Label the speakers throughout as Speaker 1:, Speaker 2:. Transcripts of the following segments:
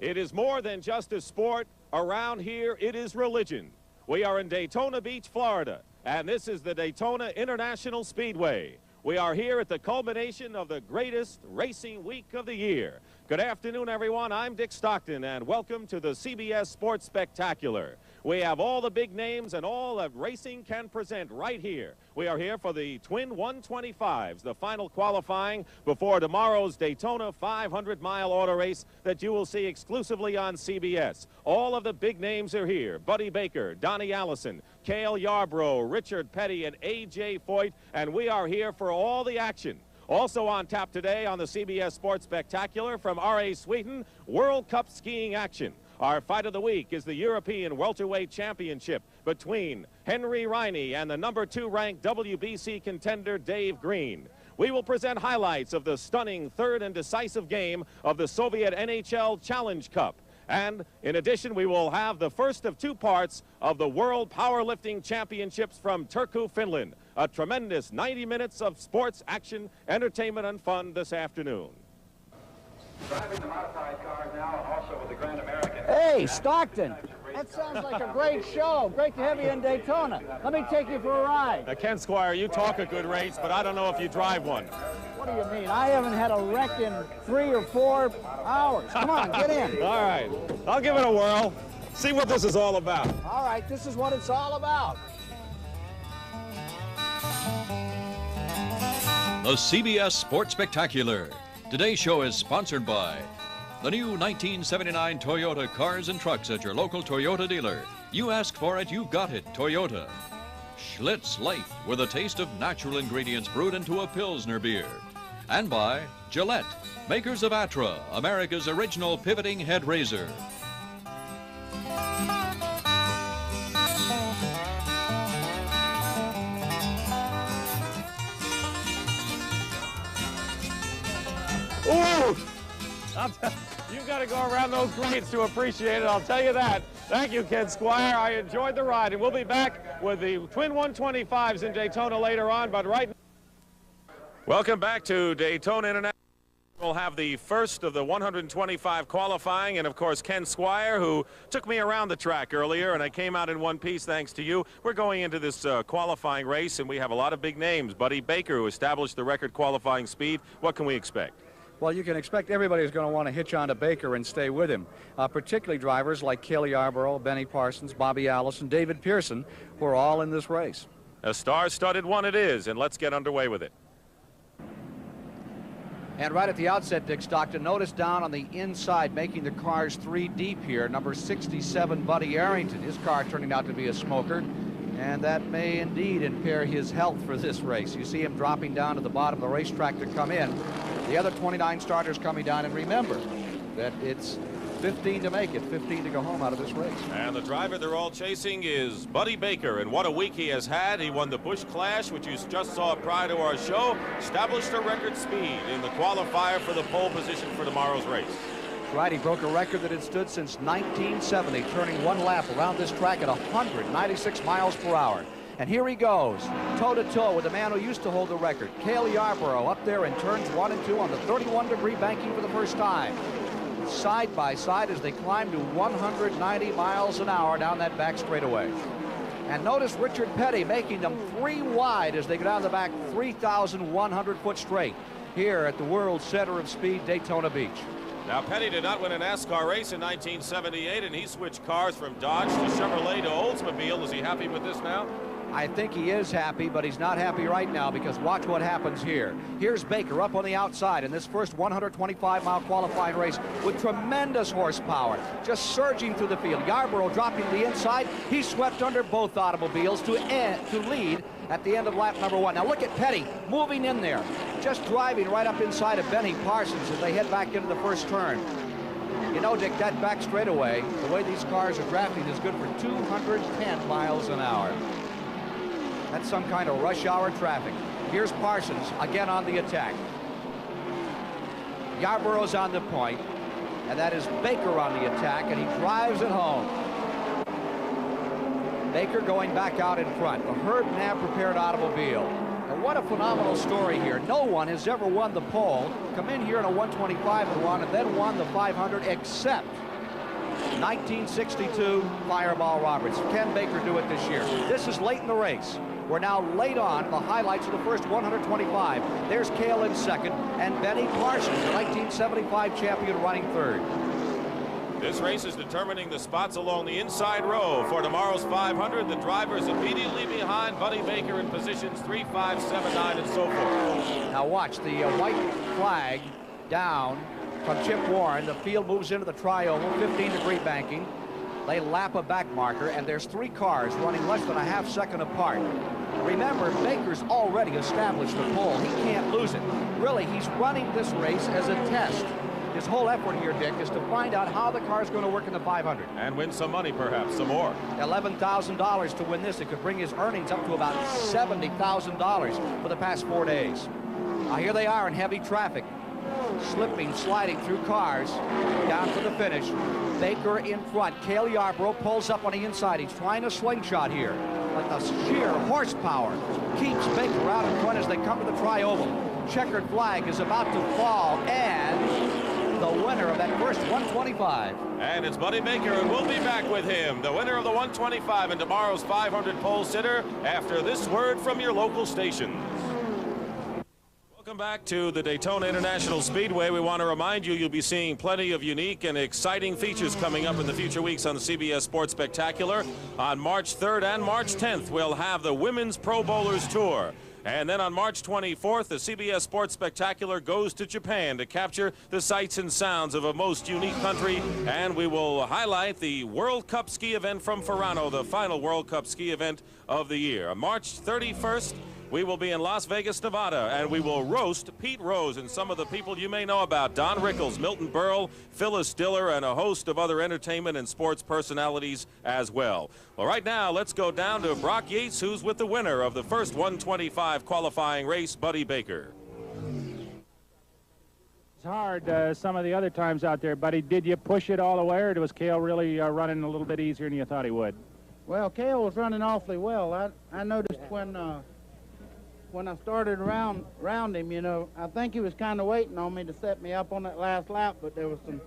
Speaker 1: It is more than just a sport. Around here, it is religion. We are in Daytona Beach, Florida, and this is the Daytona International Speedway. We are here at the culmination of the greatest racing week of the year. Good afternoon, everyone. I'm Dick Stockton, and welcome to the CBS Sports Spectacular. We have all the big names and all that racing can present right here. We are here for the Twin 125s, the final qualifying before tomorrow's Daytona 500-mile auto race that you will see exclusively on CBS. All of the big names are here. Buddy Baker, Donnie Allison, Cale Yarborough, Richard Petty, and A.J. Foyt, and we are here for all the action. Also on tap today on the CBS Sports Spectacular from R.A. Sweeten, World Cup skiing action. Our fight of the week is the European Welterweight Championship between Henry Riney and the #2 ranked WBC contender Dave Green. We will present highlights of the stunning third and decisive game of the Soviet NHL Challenge Cup. And in addition, we will have the first of two parts of the World Powerlifting Championships from Turku, Finland. A tremendous 90 minutes of sports, action, entertainment, and fun this afternoon.
Speaker 2: Driving the modified cars now, also with the Grand American.
Speaker 3: Hey, Stockton, that sounds like a great show. Great to have you in Daytona. Let me take you for a ride.
Speaker 1: Ken Squire, you talk a good race, but I don't know if you drive one.
Speaker 3: What do you mean? I haven't had a wreck in 3 or 4 hours. Come on, get in.
Speaker 1: All right, I'll give it a whirl. See what this is all about.
Speaker 3: All right, this is what it's all about.
Speaker 4: The CBS Sports Spectacular. Today's show is sponsored by the new 1979 Toyota cars and trucks at your local Toyota dealer. You ask for it, you got it, Toyota. Schlitz Light, with a taste of natural ingredients brewed into a Pilsner beer. And by Gillette, makers of Atra, America's original pivoting head razor.
Speaker 1: Ooh! You've got to go around those grades to appreciate it, I'll tell you that. Thank you, Ken Squire. I enjoyed the ride, and we'll be back with the Twin 125s in Daytona later on, but right now... Welcome back to Daytona International. We'll have the first of the 125 qualifying, and of course Ken Squire, who took me around the track earlier, and I came out in one piece thanks to you. We're going into this qualifying race, and we have a lot of big names. Buddy Baker, who established the record qualifying speed. What can we expect?
Speaker 5: Well, you can expect everybody's going to want to hitch on to Baker and stay with him, particularly drivers like Cale Yarborough, Benny Parsons, Bobby Allison, David Pearson, who are all in this race.
Speaker 1: A star-studded one it is, and let's get underway with it.
Speaker 6: And right at the outset, Dick Stockton, notice down on the inside, making the cars 3 deep here, number 67, Buddy Arrington. His car turning out to be a smoker, and that may indeed impair his health for this race. You see him dropping down to the bottom of the racetrack to come in. The other 29 starters coming down, and remember that it's 15 to make it, 15 to go home out of this race.
Speaker 1: And the driver they're all chasing is Buddy Baker, and what a week he has had. He won the Busch Clash, which you just saw prior to our show, established a record speed in the qualifier for the pole position for tomorrow's race.
Speaker 6: Right, he broke a record that had stood since 1970, turning one lap around this track at 196 miles per hour. And here he goes, toe-to-toe with the man who used to hold the record, Cale Yarborough, up there in turns 1 and 2 on the 31-degree banking for the first time. Side by side as they climb to 190 miles an hour down that back straightaway. And notice Richard Petty making them 3 wide as they go down the back 3,100 foot straight here at the World Center of Speed, Daytona Beach.
Speaker 1: Now, Petty did not win a NASCAR race in 1978, and he switched cars from Dodge to Chevrolet to Oldsmobile. Is he happy with this now?
Speaker 6: I think he is happy, but he's not happy right now, because watch what happens here. Here's Baker up on the outside in this first 125-mile qualifying race with tremendous horsepower, just surging through the field. Yarborough dropping to the inside. He swept under both automobiles to lead at the end of lap number 1. Now look at Petty moving in there, just driving right up inside of Benny Parsons as they head back into the first turn. You know, Dick, that back straightaway, the way these cars are drafting, is good for 210 miles an hour. That's some kind of rush hour traffic. Here's Parsons again on the attack. Yarborough's on the point, and that is Baker on the attack, and he drives it home. Baker going back out in front. The Herb Knapp prepared automobile. And what a phenomenal story here. No one has ever won the pole, come in here in a 125 and won, and then won the 500 except 1962 Fireball Roberts. Can Baker do it this year? This is late in the race. We're now late on the highlights of the first 125. There's Cale in second, and Benny Parsons, the 1975 champion, running third.
Speaker 1: This race is determining the spots along the inside row for tomorrow's 500. The drivers immediately behind Buddy Baker in positions 3, 5, 7, 9, and so forth.
Speaker 6: Now watch the white flag down from Chip Warren. The field moves into the tri-oval, 15-degree banking. They lap a back marker, and there's 3 cars running less than a half-second apart. Remember, Baker's already established the pole. He can't lose it. Really, he's running this race as a test. His whole effort here, Dick, is to find out how the car's going to work in the 500.
Speaker 1: And win some money, perhaps, some more.
Speaker 6: $11,000 to win this. It could bring his earnings up to about $70,000 for the past 4 days. Now, here they are in heavy traffic. Slipping, sliding through cars down to the finish. Baker in front. Cale Yarborough pulls up on the inside. He's trying a slingshot here. But the sheer horsepower keeps Baker out in front as they come to the tri-oval. Checkered flag is about to fall, and the winner of that first 125.
Speaker 1: And it's Buddy Baker, and we'll be back with him, the winner of the 125 and tomorrow's 500 pole sitter, after this word from your local stations. Welcome back to the Daytona International Speedway. We want to remind you, you'll be seeing plenty of unique and exciting features coming up in the future weeks on the CBS Sports Spectacular. On March 3rd and March 10th, we'll have the Women's Pro Bowlers Tour. And then on March 24th, the CBS Sports Spectacular goes to Japan to capture the sights and sounds of a most unique country. And we will highlight the World Cup ski event from Furano, the final World Cup ski event of the year. On March 31st, we will be in Las Vegas, Nevada, and we will roast Pete Rose and some of the people you may know about. Don Rickles, Milton Berle, Phyllis Diller, and a host of other entertainment and sports personalities as well. Well, right now, let's go down to Brock Yates, who's with the winner of the first 125 qualifying race, Buddy Baker.
Speaker 7: It's hard some of the other times out there, Buddy. Did you push it all the way, or was Cale really running a little bit easier than you thought he would?
Speaker 3: Well, Cale was running awfully well. I noticed when I started around him, you know, I think he was kind of waiting on me to set me up on that last lap, but there was some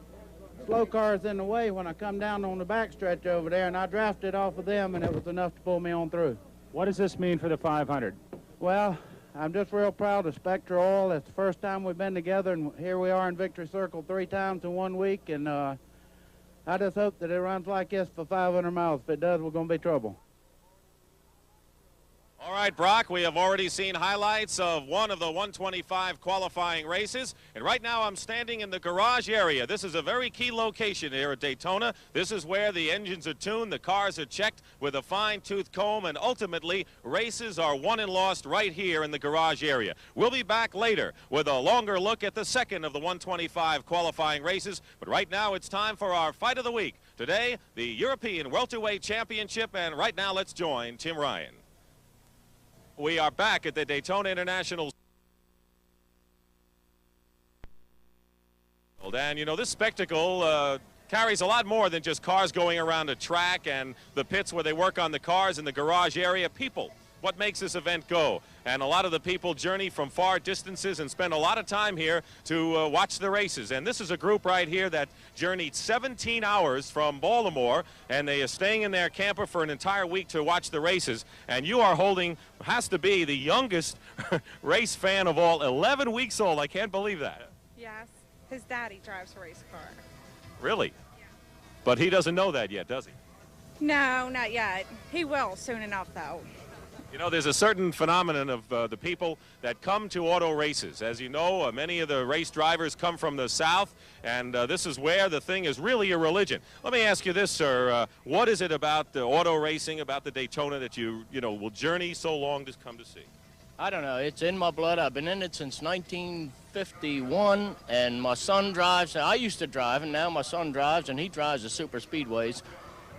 Speaker 3: slow cars in the way when I come down on the backstretch over there, and I drafted off of them, and it was enough to pull me on through.
Speaker 7: What does this mean for the 500?
Speaker 3: Well, I'm just real proud of Spectra Oil. It's the first time we've been together, and here we are in Victory Circle 3 times in 1 week, and I just hope that it runs like this for 500 miles. If it does, we're going to be trouble.
Speaker 1: All right, Brock, we have already seen highlights of one of the 125 qualifying races, and right now I'm standing in the garage area. This is a very key location here at Daytona. This is where the engines are tuned, the cars are checked with a fine-tooth comb, and ultimately races are won and lost right here in the garage area. We'll be back later with a longer look at the second of the 125 qualifying races, but right now it's time for our fight of the week. Today, the European Welterweight Championship, and right now let's join Tim Ryan. We are back at the Daytona International. And, you know, this spectacle carries a lot more than just cars going around a track and the pits where they work on the cars in the garage area. People, what makes this event go? And a lot of the people journey from far distances and spend a lot of time here to watch the races. And this is a group right here that journeyed 17 hours from Baltimore, and they are staying in their camper for an entire week to watch the races. And you are holding, has to be the youngest race fan of all, 11 weeks old. I can't believe that.
Speaker 8: Yes, his daddy drives a race car.
Speaker 1: Really?
Speaker 8: Yeah.
Speaker 1: But he doesn't know that yet, does he?
Speaker 8: No, not yet. He will soon enough, though.
Speaker 1: You know, there's a certain phenomenon of the people that come to auto races. As you know, many of the race drivers come from the South, and this is where the thing is really a religion. Let me ask you this, sir. What is it about the auto racing, about the Daytona, that you will journey so long to come to see?
Speaker 9: I don't know. It's in my blood. I've been in it since 1951, and my son drives. I used to drive, and now my son drives, and he drives the super speedways,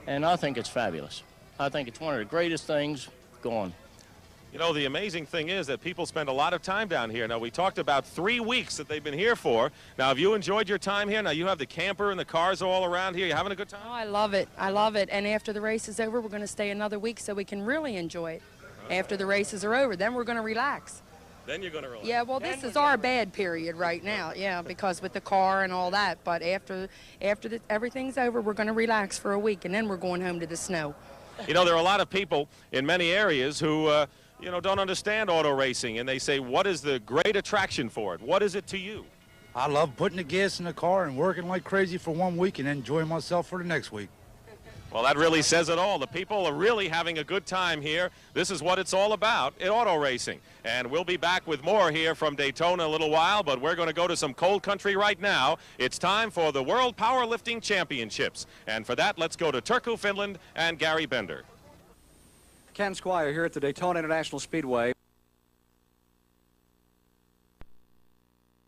Speaker 9: and I think it's fabulous. I think it's one of the greatest things going.
Speaker 1: You know, the amazing thing is that people spend a lot of time down here. Now, we talked about 3 weeks that they've been here for. Now, have you enjoyed your time here? Now, you have the camper and the cars all around here. You having a good time?
Speaker 10: Oh, I love it. I love it. And after the race is over, we're going to stay another week so we can really enjoy it. After the races are over, then we're going to relax.
Speaker 1: Then you're going to relax.
Speaker 10: Yeah, well, this is our bad period right now, yeah, because with the car and all that. But after everything's over, we're going to relax for a week, and then we're going home to the snow.
Speaker 1: You know, there are a lot of people in many areas who, you know, don't understand auto racing, and they say, what is the great attraction for it? What is it to you?
Speaker 11: I love putting the gas in the car and working like crazy for 1 week and enjoying myself for the next week.
Speaker 1: Well, that really says it all. The people are really having a good time here. This is what it's all about in auto racing. And we'll be back with more here from Daytona in a little while, but we're going to go to some cold country right now. It's time for the World Powerlifting Championships. And for that, let's go to Turku, Finland, and Gary Bender.
Speaker 6: Ken Squire here at the Daytona International Speedway.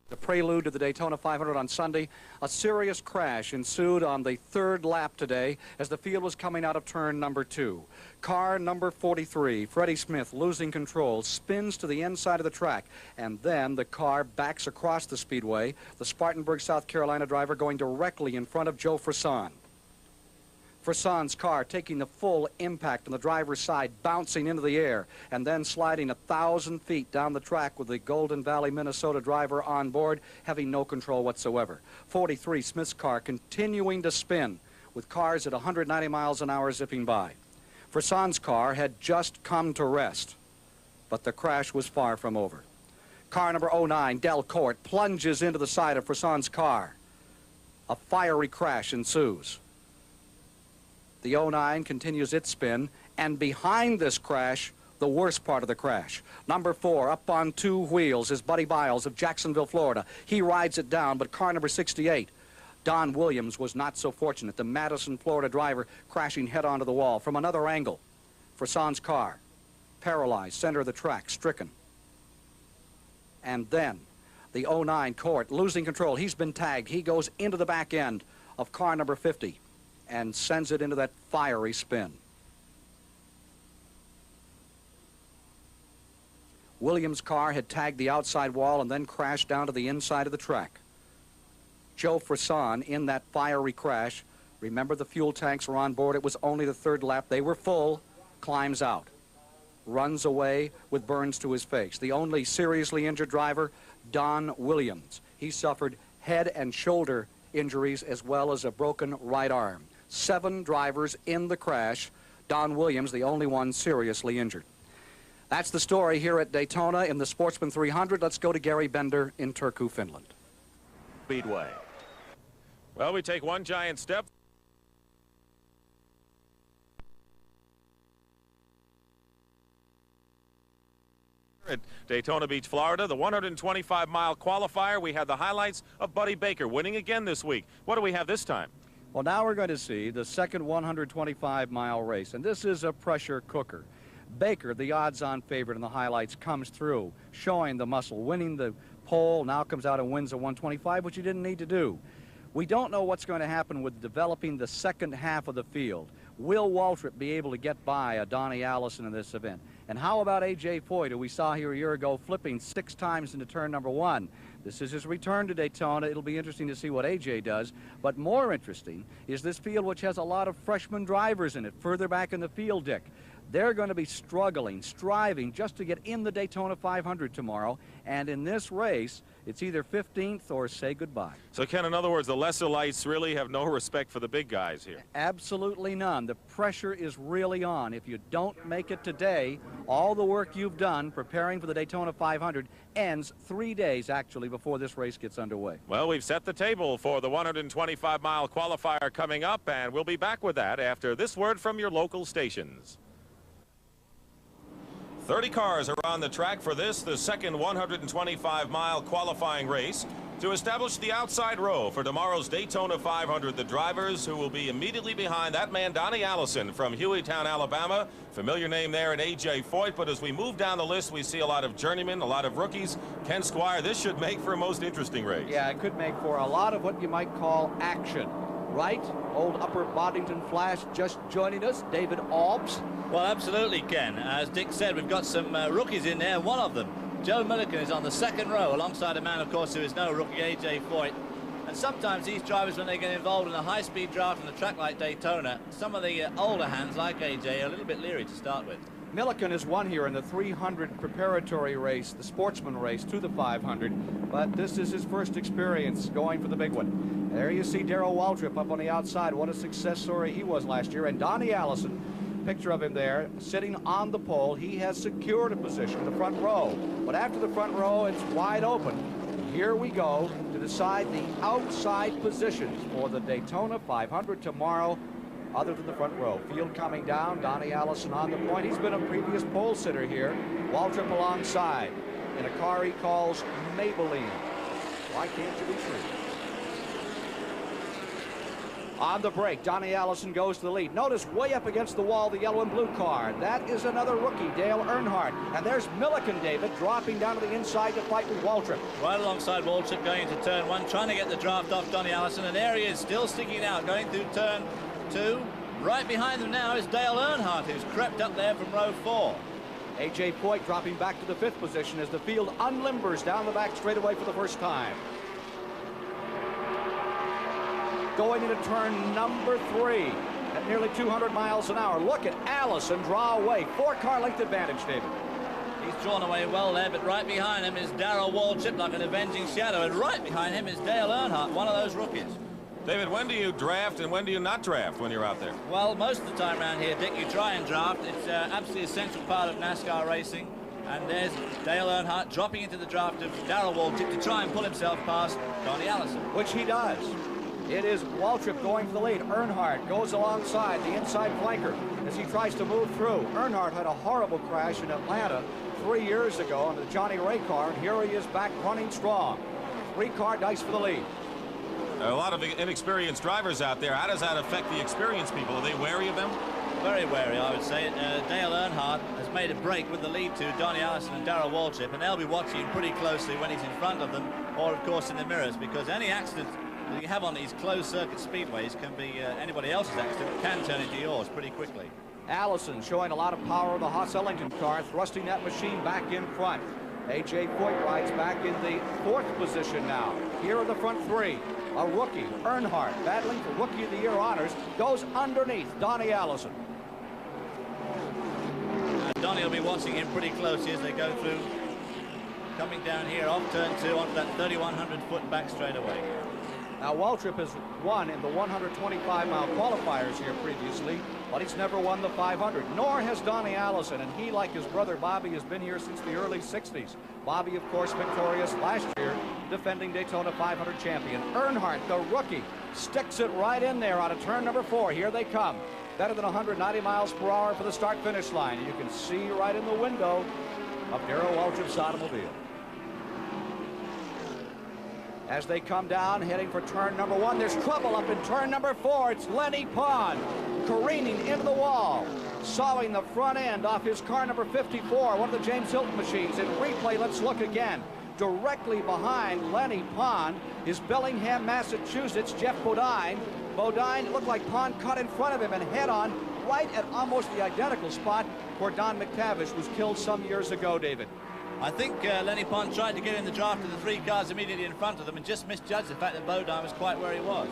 Speaker 6: The prelude to the Daytona 500 on Sunday. A serious crash ensued on the third lap today as the field was coming out of turn number 2. Car number 43, Freddie Smith, losing control, spins to the inside of the track, and then the car backs across the speedway. The Spartanburg, South Carolina driver going directly in front of Joe Frisson. Frisson's car taking the full impact on the driver's side, bouncing into the air, and then sliding 1,000 feet down the track with the Golden Valley, Minnesota driver on board, having no control whatsoever. 43, Smith's car continuing to spin, with cars at 190 miles an hour zipping by. Frisson's car had just come to rest, but the crash was far from over. Car number 09, Delcourt, plunges into the side of Frisson's car. A fiery crash ensues. The 09 continues its spin, and behind this crash, the worst part of the crash. Number 4, up on 2 wheels, is Buddy Biles of Jacksonville, Florida. He rides it down, but car number 68, Don Williams, was not so fortunate. The Madison, Florida driver crashing head onto the wall. From another angle, Frisson's car, paralyzed, center of the track, stricken. And then the 09 Court, losing control. He's been tagged. He goes into the back end of car number 50. And sends it into that fiery spin. Williams' car had tagged the outside wall and then crashed down to the inside of the track. Joe Frisson in that fiery crash. Remember, the fuel tanks were on board. It was only the third lap. They were full. Climbs out. Runs away with burns to his face. The only seriously injured driver, Don Williams. He suffered head and shoulder injuries as well as a broken right arm. 7 drivers in the crash. Don Williams, the only one seriously injured. That's the story here at Daytona in the Sportsman 300. Let's go to Gary Bender in Turku, Finland.
Speaker 1: Speedway. Well, we take one giant step. At Daytona Beach, Florida, the 125-mile qualifier. We had the highlights of Buddy Baker winning again this week. What do we have this time?
Speaker 6: Well, now we're going to see the second 125-mile race, and this is a pressure cooker. Baker, the odds-on favorite in the highlights, comes through, showing the muscle, winning the pole, now comes out and wins a 125, which he didn't need to do. We don't know what's going to happen with developing the second half of the field. Will Waltrip be able to get by a Donnie Allison in this event? And how about A.J. Foyt, who we saw here a year ago flipping 6 times into turn number 1? This is his return to Daytona. It'll be interesting to see what A.J. does. But more interesting is this field, which has a lot of freshman drivers in it, further back in the field, Dick. They're going to be struggling, striving just to get in the Daytona 500 tomorrow. And in this race, it's either 15th or say goodbye.
Speaker 1: So, Ken, in other words, the lesser lights really have no respect for the big guys here.
Speaker 6: Absolutely none. The pressure is really on. If you don't make it today, all the work you've done preparing for the Daytona 500 ends 3 days, actually, before this race gets underway.
Speaker 1: Well, we've set the table for the 125-mile qualifier coming up, and we'll be back with that after this word from your local stations. 30 cars are on the track for this, the second 125-mile qualifying race to establish the outside row for tomorrow's Daytona 500. The drivers who will be immediately behind that man, Donnie Allison from Hueytown, Alabama. Familiar name there in A.J. Foyt, but as we move down the list, we see a lot of journeymen, a lot of rookies. Ken Squire, this should make for a most interesting race.
Speaker 6: Yeah, it could make for a lot of what you might call action. Right? Old Upper Boddington Flash just joining us, David Aubs.
Speaker 12: Well, absolutely, Ken. As Dick said, we've got some rookies in there. One of them, Joe Milliken, is on the second row, alongside a man, of course, who is no rookie, A.J. Foyt. And sometimes these drivers, when they get involved in a high-speed draft on a track like Daytona, some of the older hands, like A.J., are a little bit leery to start with.
Speaker 5: Milliken has won here in the 300 preparatory race, the sportsman race to the 500, but this is his first experience going for the big one. There you see Darrell Waltrip up on the outside. What a success story he was last year. And Donnie Allison, picture of him there, sitting on the pole. He has secured a position in the front row. But after the front row, it's wide open. Here we go to decide the outside positions for the Daytona 500 tomorrow, other than the front row. Field coming down, Donnie Allison on the point. He's been a previous pole sitter here. Waltrip alongside in a car he calls Maybelline. Why can't you be true? On the break, Donnie Allison goes to the lead. Notice way up against the wall, the yellow and blue car. That is another rookie, Dale Earnhardt. And there's Milliken, David, dropping down to the inside to fight with Waltrip.
Speaker 12: Right alongside Waltrip going into turn 1, trying to get the draft off Donnie Allison. And there he is, still sticking out, going through turn 2. Right behind them now is Dale Earnhardt, who's crept up there from row 4.
Speaker 5: A.J. Foyt dropping back to the 5th position as the field unlimbers down the back straightaway for the first time. Going into turn number 3 at nearly 200 miles an hour. Look at Allison draw away. 4-car length advantage, David.
Speaker 12: He's drawn away well there, but right behind him is Darrell Waltrip like an avenging shadow, and right behind him is Dale Earnhardt, one of those rookies.
Speaker 1: David, when do you draft and when do you not draft when you're out there?
Speaker 12: Well, most of the time around here, Dick, you try and draft. It's absolutely essential part of NASCAR racing. And there's Dale Earnhardt dropping into the draft of Darrell Waltrip to try and pull himself past Donnie Allison.
Speaker 5: Which he does. It is Waltrip going for the lead. Earnhardt goes alongside the inside flanker as he tries to move through. Earnhardt had a horrible crash in Atlanta 3 years ago in the Johnny Ray car, and here he is back running strong. 3-car dice for the lead.
Speaker 1: A lot of inexperienced drivers out there. How does that affect the experienced people? Are they wary of them?
Speaker 12: Very wary, I would say. Dale Earnhardt has made a break with the lead to Donnie Allison and Darrell Waltrip, and they'll be watching pretty closely when he's in front of them, or of course in the mirrors, because any accident that you have on these closed circuit speedways can be anybody else's accident, can turn into yours pretty quickly.
Speaker 5: Allison showing a lot of power of the Haas Ellington car, thrusting that machine back in front. A.J. Foyt rides back in the 4th position now. Here are the front 3. A rookie, Earnhardt, battling for Rookie of the Year honors, goes underneath Donnie Allison.
Speaker 12: Donnie will be watching him pretty closely as they go through, coming down here off turn 2 onto that 3,100-foot back straightaway.
Speaker 5: Now, Waltrip has won in the 125-mile qualifiers here previously, but he's never won the 500, nor has Donnie Allison, and he, like his brother Bobby, has been here since the early 60s. Bobby, of course, victorious last year, defending Daytona 500 champion. Earnhardt, the rookie, sticks it right in there out of turn number 4. Here they come. Better than 190 miles per hour for the start-finish line. You can see right in the window of Darrell Waltrip's automobile. As they come down, heading for turn number 1, there's trouble up in turn number 4. It's Lenny Pond careening into the wall, sawing the front end off his car number 54, one of the James Hilton machines. In replay, let's look again. Directly behind Lenny Pond is Bellingham, Massachusetts, Jeff Bodine. Bodine looked like Pond cut in front of him and head-on right at almost the identical spot where Don McTavish was killed some years ago, David.
Speaker 12: I think Lenny Pond tried to get in the draft of the 3 cars immediately in front of them and just misjudged the fact that Bodine was quite where he was.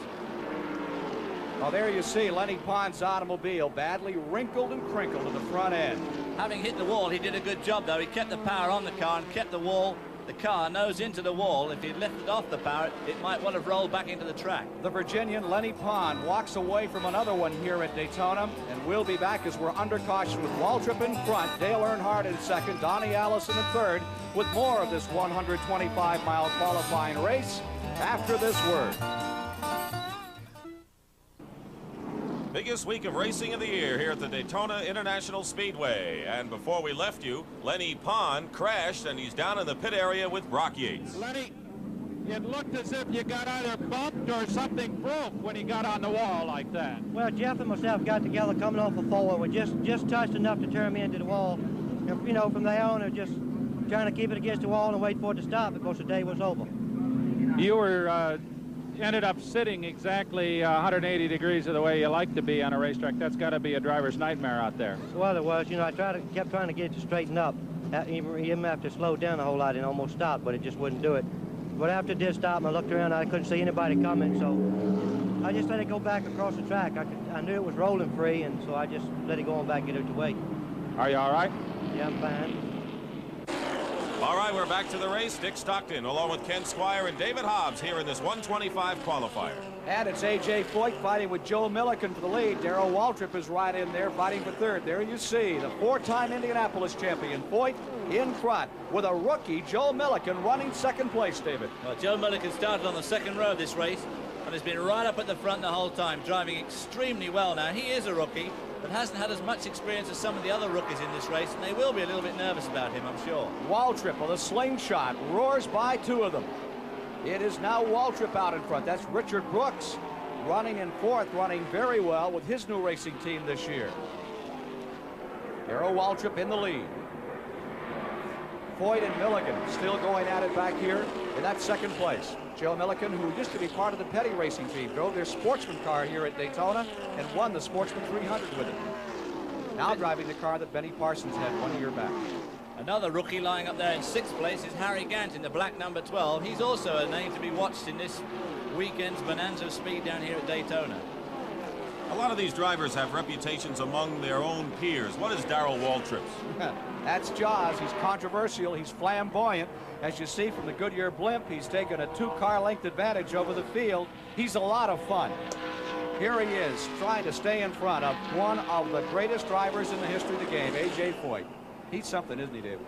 Speaker 5: Well, there you see Lenny Pond's automobile badly wrinkled and crinkled in the front end.
Speaker 12: Having hit the wall, he did a good job, though. He kept the power on the car and kept the car nose into the wall. If he'd lifted off the power, it might well have rolled back into the track.
Speaker 5: The Virginian Lenny Pond walks away from another one here at Daytona, and we'll be back as we're under caution with Waltrip in front, Dale Earnhardt in second, Donnie Allison in third, with more of this 125-mile qualifying race after this word.
Speaker 1: Biggest week of racing of the year here at the Daytona International Speedway. And before we left you, Lenny Pond crashed, and he's down in the pit area with Brock Yates.
Speaker 7: Lenny, it looked as if you got either bumped or something broke when he got on the wall like that.
Speaker 13: Well, Jeff and myself got together coming off a forward. We just touched enough to turn me into the wall. And, you know, from there on, just trying to keep it against the wall and wait for it to stop because the day was over.
Speaker 7: You were ended up sitting exactly 180 degrees of the way you like to be on a racetrack. That's got to be a driver's nightmare out there.
Speaker 13: Well, it was. You know, I kept trying to get it to straighten up. Even after it slowed down a whole lot, it almost stopped, but it just wouldn't do it. But after it did stop, I looked around, I couldn't see anybody coming, so I just let it go back across the track. I knew it was rolling free, and so I just let it go on back, get it away.
Speaker 7: Are you all right?
Speaker 13: Yeah, I'm fine.
Speaker 1: All right, we're back to the race. Dick Stockton, along with Ken Squire and David Hobbs, here in this 125 qualifier.
Speaker 5: And it's A.J. Foyt fighting with Joe Milliken for the lead. Darrell Waltrip is right in there fighting for third. There you see the four-time Indianapolis champion, Foyt, in front with a rookie, Joe Milliken, running second place, David.
Speaker 12: Well, Joe Milliken started on the second row of this race and has been right up at the front the whole time, driving extremely well. Now, he is a rookie, but hasn't had as much experience as some of the other rookies in this race, and they will be a little bit nervous about him, I'm sure.
Speaker 5: Waltrip with a slingshot roars by two of them. It is now Waltrip out in front. That's Richard Brooks running in fourth, running very well with his new racing team this year. Darrell Waltrip in the lead. Foyt and Milliken still going at it back here in that second place. Joe Milliken, who used to be part of the Petty racing team, drove their sportsman car here at Daytona and won the Sportsman 300 with it. Now driving the car that Benny Parsons had 1 year back.
Speaker 12: Another rookie lying up there in sixth place is Harry Gant in the black number 12. He's also a name to be watched in this weekend's bonanza of speed down here at Daytona.
Speaker 1: A lot of these drivers have reputations among their own peers. What is Darrell Waltrip's?
Speaker 5: That's Jaws. He's controversial. He's flamboyant. As you see from the Goodyear blimp, he's taken a two-car length advantage over the field. He's a lot of fun. Here he is, trying to stay in front of one of the greatest drivers in the history of the game, A.J. Foyt. He's something, isn't he, David?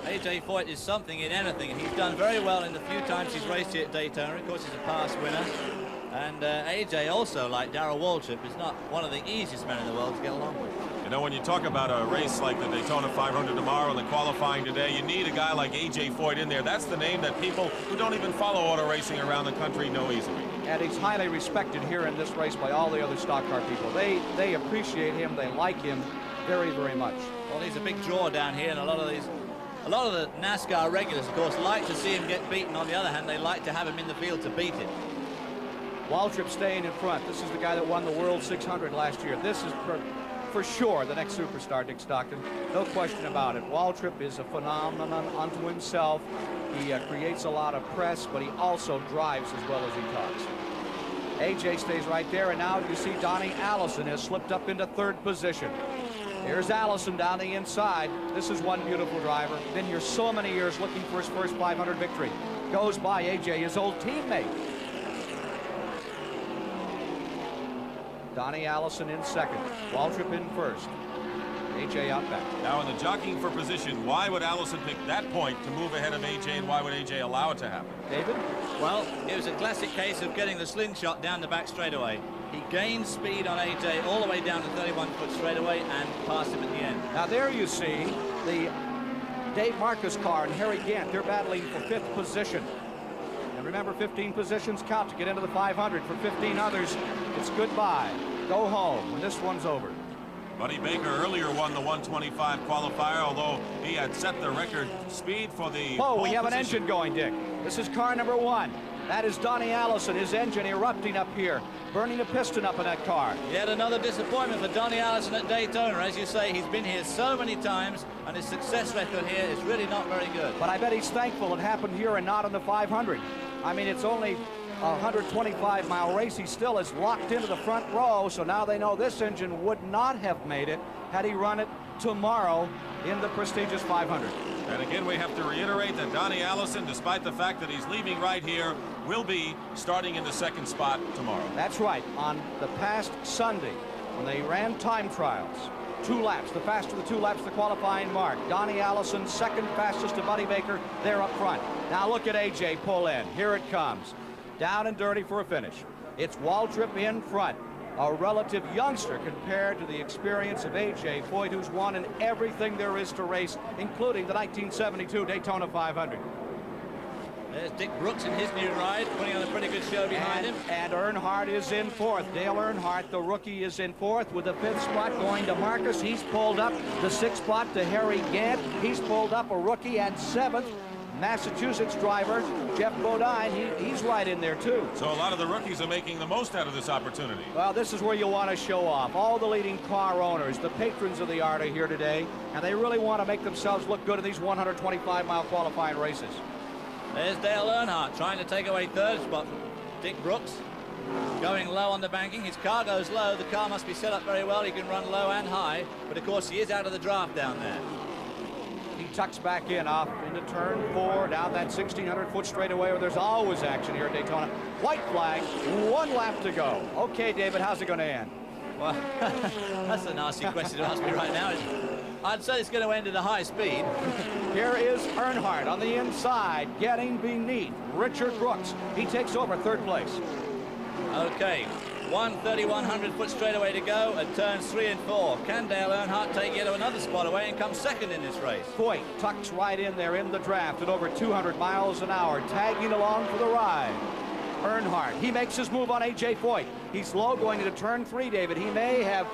Speaker 12: A.J. Foyt is something in anything, and he's done very well in the few times he's raced here at Daytona. Of course, he's a past winner. And A.J. also, like Darrell Waltrip, is not one of the easiest men in the world to get along with.
Speaker 1: You know, when you talk about a race like the Daytona 500 tomorrow and the qualifying today, you need a guy like A.J. Foyt in there. That's the name that people who don't even follow auto racing around the country know easily.
Speaker 5: And he's highly respected here in this race by all the other stock car people. They appreciate him. They like him very, very much.
Speaker 12: Well, he's a big draw down here, and a lot of the NASCAR regulars, of course, like to see him get beaten. On the other hand, they like to have him in the field to beat him.
Speaker 5: Waltrip staying in front. This is the guy that won the World 600 last year. This is for sure the next superstar, Dick Stockton. No question about it. Waltrip is a phenomenon unto himself. He creates a lot of press, but he also drives as well as he talks. AJ stays right there, and now you see Donnie Allison has slipped up into third position. Here's Allison down the inside. This is one beautiful driver. Been here so many years looking for his first 500 victory. Goes by AJ, his old teammate. Donnie Allison in second. Waltrip in first. AJ out back.
Speaker 1: Now in the jockeying for position, why would Allison pick that point to move ahead of AJ, and why would AJ allow it to happen?
Speaker 5: David?
Speaker 12: Well, it was a classic case of getting the slingshot down the back straightaway. He gained speed on AJ all the way down to 31-foot straightaway and passed him at the end.
Speaker 5: Now there you see the Dave Marcus car and Harry Gant. They're battling for fifth position. And remember, 15 positions count to get into the 500. For 15 others, it's goodbye. Go home when this one's over.
Speaker 1: Buddy Baker earlier won the 125 qualifier, although he had set the record speed for the
Speaker 5: Whoa, we have
Speaker 1: position.
Speaker 5: an engine going, Dick. This is car number 1. That is Donnie Allison, his engine erupting up here, burning a piston up in that car.
Speaker 12: Yet another disappointment for Donnie Allison at Daytona. As you say, he's been here so many times, and his success record here is really not very good.
Speaker 5: But I bet he's thankful it happened here and not in the 500. I mean, it's only a 125-mile race. He still is locked into the front row, so now they know this engine would not have made it had he run it tomorrow in the prestigious 500.
Speaker 1: And again, we have to reiterate that Donnie Allison, despite the fact that he's leaving right here, will be starting in the second spot tomorrow.
Speaker 5: That's right. On the past Sunday, when they ran time trials, 2 laps, the faster the 2 laps, the qualifying mark. Donnie Allison, second fastest to Buddy Baker, there up front. Now look at AJ pull in. Here it comes. Down and dirty for a finish. It's Waltrip in front, a relative youngster compared to the experience of A.J. Foyt, who's won in everything there is to race, including the 1972 Daytona 500.
Speaker 12: There's Dick Brooks in his new ride, putting on a pretty good show behind him.
Speaker 5: And Earnhardt is in fourth. Dale Earnhardt, the rookie, is in fourth with the 5th spot going to Marcus. He's pulled up the 6th spot to Harry Gant. He's pulled up a rookie, and 7th. Massachusetts driver Jeff Bodine, he's right in there too.
Speaker 1: So a lot of the rookies are making the most out of this opportunity.
Speaker 5: Well, this is where you want to show off. All the leading car owners, the patrons of the art are here today, and they really want to make themselves look good in these 125-mile qualifying races.
Speaker 12: There's Dale Earnhardt trying to take away third spot from Dick Brooks. Going low on the banking. His car goes low. The car must be set up very well. He can run low and high. But, of course, he is out of the draft down there.
Speaker 5: He tucks back in off into turn 4, down that 1,600-foot straightaway where there's always action here at Daytona. White flag, 1 lap to go. Okay, David, how's it going to end?
Speaker 12: Well, that's a nasty question to ask me right now. I'd say it's going to end at a high speed.
Speaker 5: Here is Earnhardt on the inside, getting beneath Richard Brooks. He takes over 3rd place.
Speaker 12: Okay, 1,300-foot straightaway to go at turns 3 and 4. Can Dale Earnhardt take yet another spot away and come 2nd in this race?
Speaker 5: Foyt tucks right in there in the draft at over 200 miles an hour, tagging along for the ride. Earnhardt, he makes his move on A.J. Foyt. He's low going into turn 3, David. He may have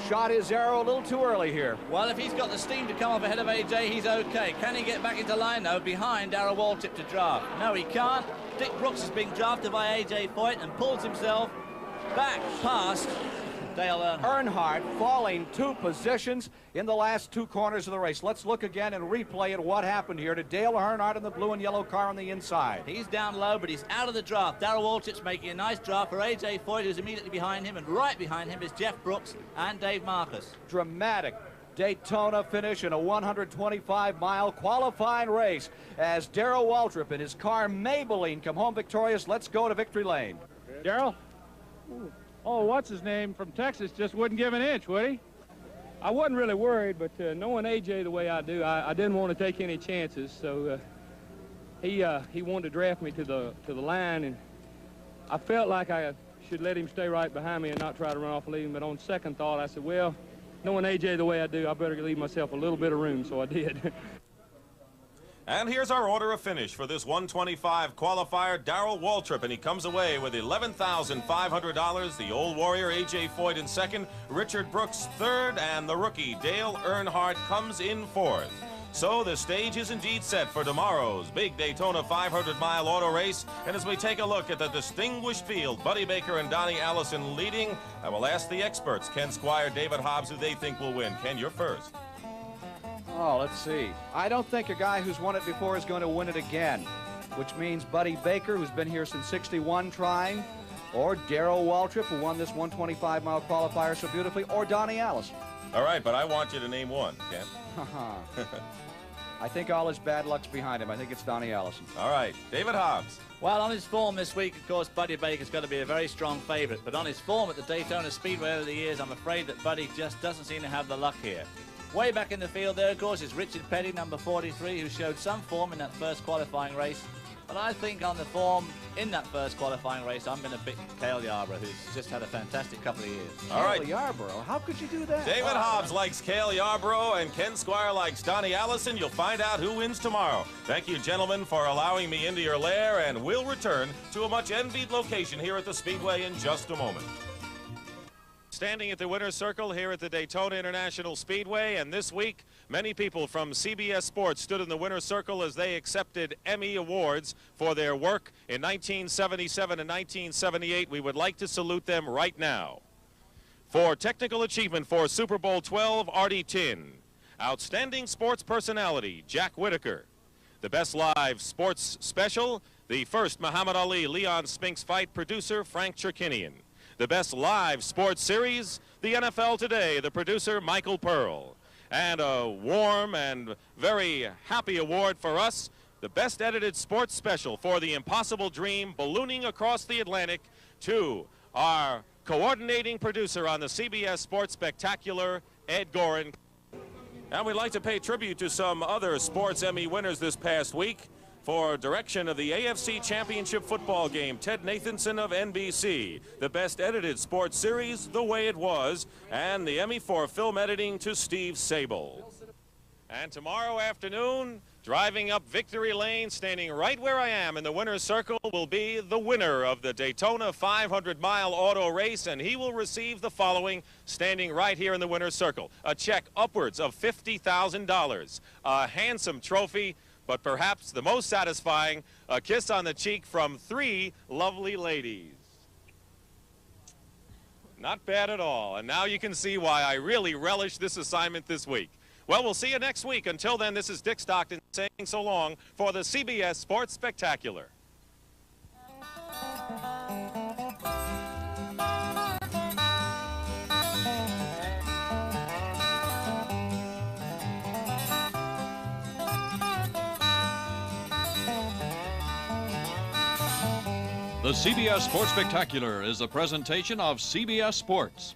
Speaker 5: shot his arrow a little too early here.
Speaker 12: Well, if he's got the steam to come off ahead of A.J., he's okay. Can he get back into line, though, behind Darrell Waltrip to draft? No, he can't. Dick Brooks is being drafted by A.J. Foyt and pulls himself back past Dale Earnhardt.
Speaker 5: Earnhardt falling 2 positions in the last 2 corners of the race. Let's look again and replay at what happened here to Dale Earnhardt in the blue and yellow car on the inside.
Speaker 12: He's down low, but he's out of the draft. Darrell Waltrip's making a nice draft for A.J. Foyt, who's immediately behind him, and right behind him is Jeff Brooks and Dave Marcus.
Speaker 5: Dramatic Daytona finish in a 125-mile qualifying race as Darrell Waltrip and his car Maybelline come home victorious. Let's go to victory lane.
Speaker 7: Darrell? Oh, what's his name from Texas just wouldn't give an inch, would he? I wasn't really worried, but knowing AJ the way I do, I didn't want to take any chances. So he wanted to draft me to the line, and I felt like I should let him stay right behind me and not try to run off and leave him. But on second thought, I said, well, knowing AJ the way I do, I better leave myself a little bit of room, so I did.
Speaker 1: And here's our order of finish for this 125 qualifier. Darrell Waltrip, and he comes away with $11,500. The old warrior A.J. Foyt in 2nd, Richard Brooks 3rd, and the rookie Dale Earnhardt comes in 4th. So the stage is indeed set for tomorrow's big Daytona 500-mile auto race. And as we take a look at the distinguished field, Buddy Baker and Donnie Allison leading, I will ask the experts, Ken Squire, David Hobbs, who they think will win. Ken, you're first.
Speaker 5: Oh, let's see. I don't think a guy who's won it before is going to win it again, which means Buddy Baker, who's been here since '61 trying, or Darrell Waltrip, who won this 125-mile qualifier so beautifully, or Donnie Allison.
Speaker 1: All right, but I want you to name one, Ken.
Speaker 5: I think all his bad luck's behind him. I think it's Donnie Allison.
Speaker 1: All right, David Hobbs.
Speaker 12: Well, on his form this week, of course, Buddy Baker's got to be a very strong favorite. But on his form at the Daytona Speedway over the years, I'm afraid that Buddy just doesn't seem to have the luck here. Way back in the field there, of course, is Richard Petty, number 43, who showed some form in that first qualifying race. But I think on the form in that first qualifying race, I'm going to pick Cale Yarborough, who's just had a fantastic couple of years.
Speaker 1: All right.
Speaker 5: Cale Yarborough, how could you do that?
Speaker 1: David Hobbs likes Cale Yarborough, and Ken Squire likes Donnie Allison. You'll find out who wins tomorrow. Thank you, gentlemen, for allowing me into your lair, and we'll return to a much envied location here at the Speedway in just a moment. Standing at the winner's circle here at the Daytona International Speedway, and this week many people from CBS Sports stood in the winner's circle as they accepted Emmy Awards for their work in 1977 and 1978. We would like to salute them right now. For technical achievement for Super Bowl 12, Artie Tin. Outstanding sports personality, Jack Whitaker. The best live sports special, the first Muhammad Ali-Leon Spinks fight, producer Frank Cherkinian. The best live sports series, the NFL Today, the producer Michael Pearl. And a warm and very happy award for us, the best edited sports special for The Impossible Dream, ballooning across the Atlantic, to our coordinating producer on the CBS Sports Spectacular, Ed Gorin. And we'd like to pay tribute to some other sports Emmy winners this past week. For direction of the AFC Championship football game, Ted Nathanson of NBC. The best edited sports series, The Way It Was, and the Emmy for film editing to Steve Sable. And tomorrow afternoon, driving up victory lane, standing right where I am in the winner's circle, will be the winner of the Daytona 500-mile auto race, and he will receive the following, standing right here in the winner's circle: a check upwards of $50,000, a handsome trophy, but perhaps the most satisfying, a kiss on the cheek from 3 lovely ladies. Not bad at all. And now you can see why I really relish this assignment this week. Well, we'll see you next week. Until then, this is Dick Stockton saying so long for the CBS Sports Spectacular.
Speaker 4: The CBS Sports Spectacular is a presentation of CBS Sports.